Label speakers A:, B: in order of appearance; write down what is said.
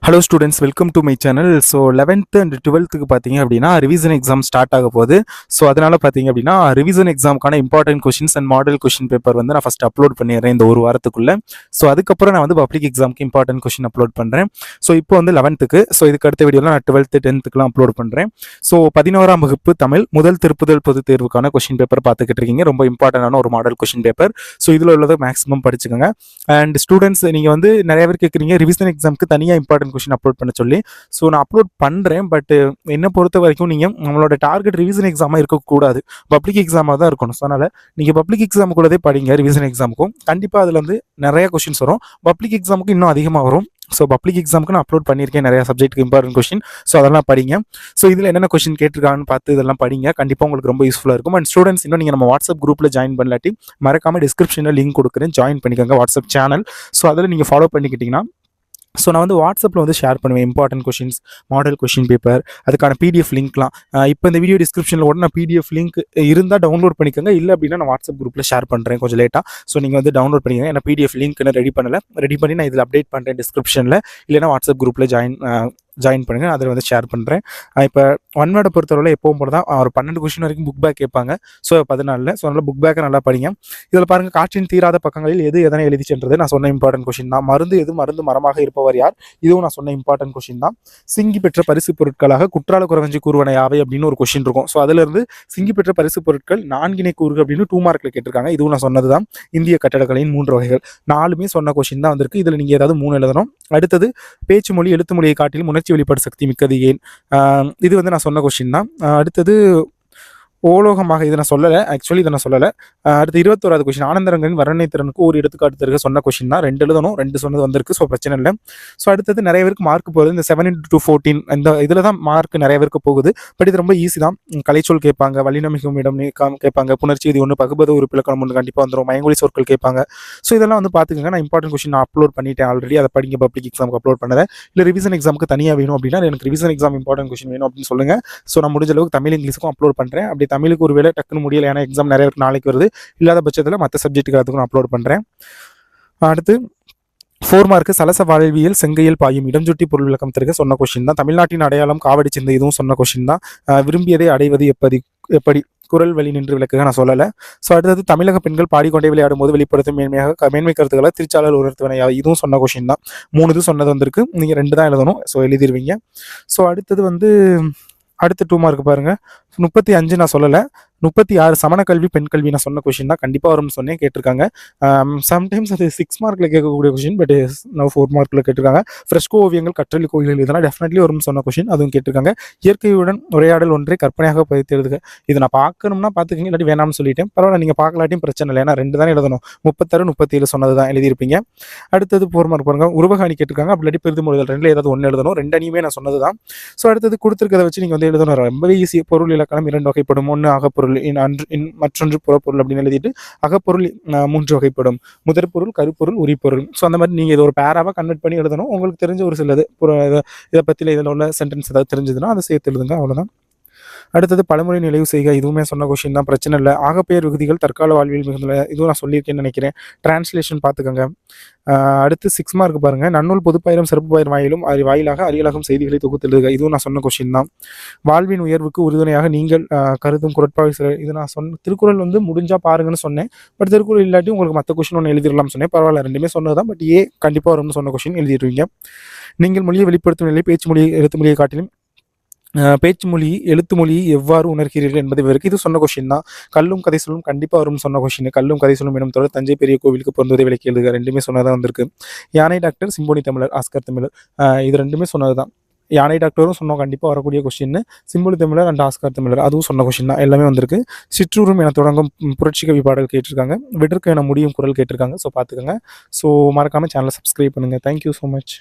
A: Hello students, welcome to my channel. So 11th and 12th பார்த்தீங்க அப்படின்னா revision exam start ஆக போகுது. So அதனால் பார்த்தீங்க அப்படின்னா ரிவிஷன் எக்ஸாமுக்கான important questions and model question paper வந்து நான் ஃபஸ்ட் அப்லோட் பண்ணிடுறேன் இந்த ஒரு வாரத்துக்குள்ளே. ஸோ அதுக்கப்புறம் நான் வந்து பப்ளிக் எக்ஸாமுக்கு இம்பார்ட்டன்ட் கொஷின் அப்லோட் பண்ணுறேன். ஸோ இப்போ வந்து 11th. ஸோ இதுக்கு அடுத்த வீடியோவில் நான் 12th 10th அப்லோட் பண்ணுறேன். ஸோ 11ஆம் வகுப்பு தமிழ் முதல் திருப்புதல் பொது தேர்வுக்கான கொஷின் பேப்பர் பார்த்துக்கிட்டு இருக்கீங்க. ரொம்ப இம்பார்ட்டண்டான ஒரு மாடல் கொஷின் பேப்பர். ஸோ இதில் உள்ளதை மேக்ஸிமம் படிச்சுக்கோங்க. அண்ட் ஸ்டூடெண்ட்ஸ், நீங்கள் வந்து நிறைய பேர் கேட்குறீங்க ரிவிஷன் எக்ஸாமுக்கு தனியாக இம்பார்ட்டன்ட் கொஷின் அப்லோட் பண்ண சொல்லி. ஸோ நான் அப்லோட் பண்ணுறேன். பட் என்னை பொறுத்த வரைக்கும் நீங்கள் நம்மளோட டார்கெட் ரிவிஷன் எக்ஸாமாக இருக்கக்கூடாது, பப்ளிக் எக்ஸாமாக தான் இருக்கணும். ஸோ அதனால் நீங்கள் பப்ளிக் எக்ஸாமுக்குள்ளதே படிங்க. ரிவிஷன் எக்ஸாமுக்கும் கண்டிப்பாக அதில் வந்து நிறைய கொஷின்ஸ் வரும். பப்ளிக் எக்ஸாமுக்கு இன்னும் அதிகமாக வரும். ஸோ பப்ளிக் எக்ஸாமுக்கு நான் அப்லோட் பண்ணியிருக்கேன் நிறைய சப்ஜெக்ட்டுக்கு இம்பார்ட்டன்ட் கொஷின். ஸோ அதெல்லாம் படிங்க. ஸோ இதில் என்னென்ன கொஷின் கேட்டிருக்காங்கன்னு பார்த்து இதெல்லாம் படிங்க. கண்டிப்பாக உங்களுக்கு ரொம்ப யூஸ்ஃபுல்லாக இருக்கும். அண்ட் ஸ்டூடெண்ட்ஸ், இன்னும் நீங்கள் நம்ம வாட்ஸ்அப் குரூப்பில் ஜாயின் பண்ணலாட்டி மறக்காமல் டிஸ்கிரிப்ஷனில் லிங்க் கொடுக்குறேன், ஜாயின் பண்ணிக்கோங்க வாட்ஸ்அப் சேனல். ஸோ அதில் நீங்கள் ஃபாலோ பண்ணிக்கிட்டிங்கன்னா ஸோ நான் வந்து வாட்ஸ்அப்பில் வந்து ஷேர் பண்ணுவேன் important questions, model question paper, அதுக்கான பிடிஎஃப் லிங்க்லாம். இப்போ இந்த வீடியோ டிஸ்கிரிப்ஷனில் கூட நான் பிடிஎஃப் லிங்க் இருந்தால் டவுன்லோட் பண்ணிக்கோங்க. இல்லை அப்படின்னா நான் வாட்ஸ்அப் குரூப்பில் ஷேர் பண்ணுறேன் கொஞ்சம் லேட்டாக. ஸோ நீங்கள் வந்து டவுன்லோட் பண்ணிக்கோங்க. ஏன்னா பிடிஎஃப் லிங்க் நான் ரெடி பண்ணி நான் இதில் அப்டேட் பண்ணுறேன் டிஸ்கிரிப்ஷனில். இல்லைனா வாட்ஸ்அப் குரூப்பில் ஜாயின் பண்ணுங்கள், அதில் வந்து ஷேர் பண்ணுறேன். இப்போ ஒன் வேர்டை பொறுத்தவரை எப்பவும் போல தான் ஒரு 12 கொஷின் வரைக்கும் புக் பேக் கேட்பாங்க. ஸோ 14. ஸோ அதனால் புக் பேக்கை நல்லா படிங்க. இதில் பாருங்கள், காற்றின் தீராத பக்கங்களில் எது எதனை எழுதி சென்றது நான் சொன்ன இம்பார்ட்டன்ட் கொஷின் தான். மருந்து மரமாக இருப்பவர் யார், இதுவும் நான் சொன்ன இம்பார்ட்டன்ட் கொஷின் தான். சிங்கி பெற்ற பரிசு பொருட்களாக குற்றால குறவஞ்சி கூறுவன யாவை அப்படின்னு ஒரு கொஷின் இருக்கும். ஸோ அதிலிருந்து சிங்கி பெற்ற பரிசு பொருட்கள் 4 கூறுக அப்படின்னு 2 மார்க்கில் கேட்டிருக்காங்க. இதுவும் நான் சொன்னது தான். இந்திய கட்டடக்கலையின் 3 வகைகள் 4மே சொன்ன கொஷின் தான் வந்திருக்கு. இதில் நீங்கள் ஏதாவது 3 எழுதணும். அடுத்தது பேச்சு மொழி எழுத்து மொழியை காட்டிலும் உணர்ச்சி வெளிப்பாடு சக்தி மிக்கது ஏன், இது வந்து நான் சொன்ன கொஷின் தான். அடுத்தது ஓலோகமாக, இதை நான் சொல்லலை, ஆக்சுவலி இதை நான் சொல்லலை. அடுத்து 21வது கொஷின் ஆனந்தரங்கனின் வர்ணனை திறனுக்கு ஒரு எடுத்துக்காட்டு தருக சொன்ன கொஷின் தான். 2 எழுதணும், 2 சொன்னது வந்திருக்கு. ஸோ பிரச்சனை இல்லை. ஸோ அடுத்தது நிறைய பேருக்கு மார்க் போகுது இந்த 7 into 14 இந்த இதில் தான் மார்க் நிறைய பேருக்கு போகுது. பட் இது ரொம்ப ஈஸி தான். கலைச்சொல் கேட்பாங்க, வல்லினமிகும் இடம் கேட்பாங்க, புணர்ச்சி இது ஒன்று, பகுபத உறுப்பிலக்கணம் ஒன்று கண்டிப்பாக வந்துடும், மயங்கொலி சொற்கள் கேட்பாங்க. ஸோ இதெல்லாம் வந்து பார்த்துக்கோங்க. நான் இம்பார்ட்டன்ட் கொஷின் நான் அப்லோட் பண்ணிட்டேன் ஆல்ரெடி. அதை படிங்க, பப்ளிக் எக்ஸாமுக்கு அப்லோட் பண்ணதை. இல்லை ரிவிஷன் எக்ஸாமுக்கு தனியாக வேணும் அப்படின்னா எனக்கு ரிவிஷன் எக்ஸாம் இம்பார்ட்டன்ட் கொஷின் வேணும் அப்படின்னு சொல்லுங்கள். ஸோ நான் முடிஞ்ச அளவுக்கு தமிழ் இங்கிலீஷுக்கும் அப்லோட் பண்ணுறேன். அப்படி தமிழுக்கு ஒரு வேலை முடியல, ஏன்னா எக்ஸாம் நிறைய நாளைக்கு வருது. இல்லாத பட்சத்தில் மற்ற சப்ஜெக்ட்டுக்கு அதுக்கு நான் அப்லோட் பண்ணுறேன். அடுத்து 4 மார்க்கு சலச வாழ்வியல் செங்கையில் பாயும் இடம் சுட்டி பொருள் விளக்கம் தருக சொன்ன கொஷின் தான். தமிழ்நாட்டின் அடையாளம் காவடி சிந்தை, இதுவும் சொன்ன கொஷின் தான். விரும்பியதை அடைவது எப்படி குரல் வழி நின்று விளக்குக நான் சொல்லலை. ஸோ அடுத்தது தமிழக பெண்கள் பாடிக்கொண்டே விளையாடும் போது வெளிப்படுத்தும் மேன்மை கருத்துக்களை திருச்சாளர் உணர்த்துவனையா, இதுவும் சொன்ன கொஷின் தான். 3 இது சொன்னது வந்திருக்கு. நீங்கள் 2 தான் எழுதணும். ஸோ எழுதிருவீங்க. ஸோ அடுத்தது வந்து அடுத்து 2 மார்க் பாருங்கள். 35 நான் சொல்லலை. 36 சமண கல்வி பெண் கல்வி நான் சொன்ன கொஷின் தான். கண்டிப்பாக வரும்னு சொன்னேன், கேட்டிருக்காங்க. சம்டைம்ஸ் அது 6 மார்க்கில் கேட்கக்கூடிய கொஷின், பட் நான் 4 மார்க்கில் கேட்டிருக்காங்க. ஃப்ரெஸ்கோ ஓவியங்கள் கற்றலி கோயில்கள் இதெல்லாம் டெஃபினெட்லி வரும்னு சொன்ன கொஷின், அதுவும் கேட்டிருக்காங்க. இயற்கையுடன் உரையாடல் ஒன்றை கற்பனையாக பதித்து எழுதுக, இது நான் பார்க்கணும்னா பார்த்துக்கங்க, இல்லாட்டி வேணாம்னு சொல்லிட்டேன். பரவாயில்ல, நீங்கள் பார்க்கலாட்டியும் பிரச்சனை இல்லை, ஏன்னா 2 தான் எழுதணும். 36 37 சொன்னது தான் எழுதியிருப்பீங்க. அடுத்தது 4 மார்க் பாருங்க, உருவகாணி கேட்டிருக்காங்க. அப்படி இல்லாட்டி பெரிது மொழிகள் 2ல் ஏதாவது 1 எழுதணும். 2 அணியுமே நான் சொன்னது தான். ஸோ அடுத்தது கொடுத்துருக்கதை வச்சு நீங்கள் வந்து எழுதணும். ரொம்பவே ஈஸி. பொருள் இலக்கணம் 2 வகைப்படும். 1 அகப்பொருள், மற்றொன்று புறப்பொருள் அப்படின்னு எழுதிட்டு அகப்பொருள் 3 வகைப்படும். முதற்பொருள், கருப்பொருள், உரிப்பொருள். ஸோ அந்த மாதிரி நீங்கள் இதை ஒரு பேராவாக கன்வெர்ட் பண்ணி எழுதணும். உங்களுக்கு தெரிஞ்ச ஒரு சிலது இதை பற்றியில் இதில் உள்ள சென்டென்ஸ் ஏதாவது தெரிஞ்சதுன்னா அதை சேர்த்து எழுதுங்க, அவ்வளோதான். அடுத்தது பழமொழி நிலைவு செய்க, இதுவுமே சொன்ன கொஷின் தான், பிரச்சனை இல்லை. ஆகப்பெயர் விகுதிகள் தற்கால வாழ்வியல் மிகுந்த, இதுவும் நான் சொல்லியிருக்கேன்னு நினைக்கிறேன். டிரான்ஸ்லேஷன் பார்த்துக்கோங்க. அடுத்து 6 மார்க் பாருங்கள், நன்னூல் பொதுப்பயிரும் சிறப்பு பயிர் வாயிலும் வாயிலாக அரியலகம் செய்திகளை தொகுத்தெழுதுக, இதுவும் நான் சொன்ன கொஷின் தான். வாழ்வின் உயர்வுக்கு உறுதுணையாக நீங்கள் கருதும் குரட்பாவை சில, இது நான் சொன்ன திருக்குறள் வந்து முடிஞ்சால் பாருங்கன்னு சொன்னேன். பட் திருக்குறள் இல்லாட்டி உங்களுக்கு மற்ற கொஷின் ஒன்று எழுதிடலாம்னு சொன்னேன். பரவாயில்ல, 2மே சொன்னது தான். பட் கண்டிப்பாக வரும்னு சொன்ன கொஷின் எழுதிடுவீங்க. நீங்கள் மொழியை வெளிப்படுத்தும் நிலை பேச்சு மொழி எழுத்து மொழியை காட்டிலும் பேச்சு மொழி எழுத்து மொழி எவ்வாறு உணர்கிறீர்கள் என்பது வரைக்கும் இது சொன்ன கொஷின் தான். கல்லும் கதை சொல்லும் கண்டிப்பாக வரும் சொன்ன கொஷின். கல்லும் கதை சொல்லும் எனும் தொடர் தஞ்சை பெரிய கோவிலுக்கு பொருந்துவதை விளக்கி எழுதுக, 2மே சொன்னதான் வந்திருக்கு. யானை டாக்டர், சிம்போனி தமிழர், ஆஸ்கர் தமிழர், இது 2மே சொன்னது தான். யானை டாக்டரும் சொன்னோம், கண்டிப்பாக வரக்கூடிய கொஷின். சிம்போனி தமிழர் அண்ட் ஆஸ்கர் தமிழர், அதுவும் சொன்ன கொஷின் தான். எல்லாமே வந்திருக்கு. சிற்றூரும் என தொடங்கும் புரட்சி கவி பாடல் கேட்டிருக்காங்க. விடற்கு என முடியும் குரல் கேட்டிருக்காங்க. ஸோ பார்த்துக்கோங்க. ஸோ மறக்காமல் சேனலை சப்ஸ்கிரைப் பண்ணுங்கள். Thank you so much.